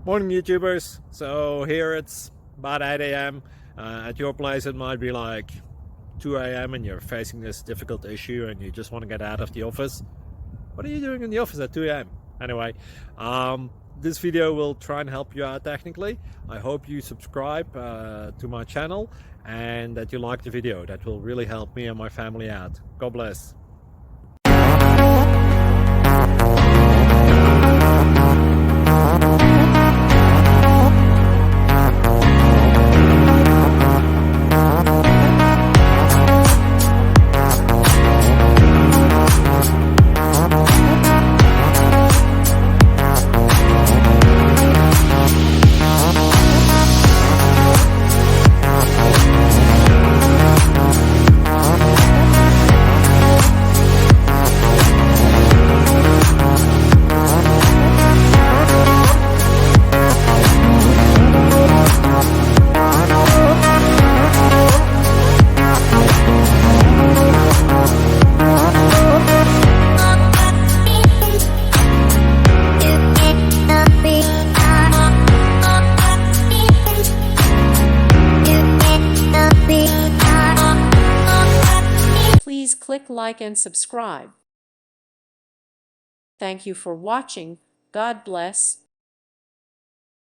Morning YouTubers. So here it's about 8 a.m. At your place it might be like 2 a.m. and you're facing this difficult issue and you just want to get out of the office. What are you doing in the office at 2 a.m.? Anyway, this video will try and help you out technically. I hope you subscribe to my channel and that you like the video. That will really help me and my family out. God bless. Please click like and subscribe. Thank you for watching. God bless.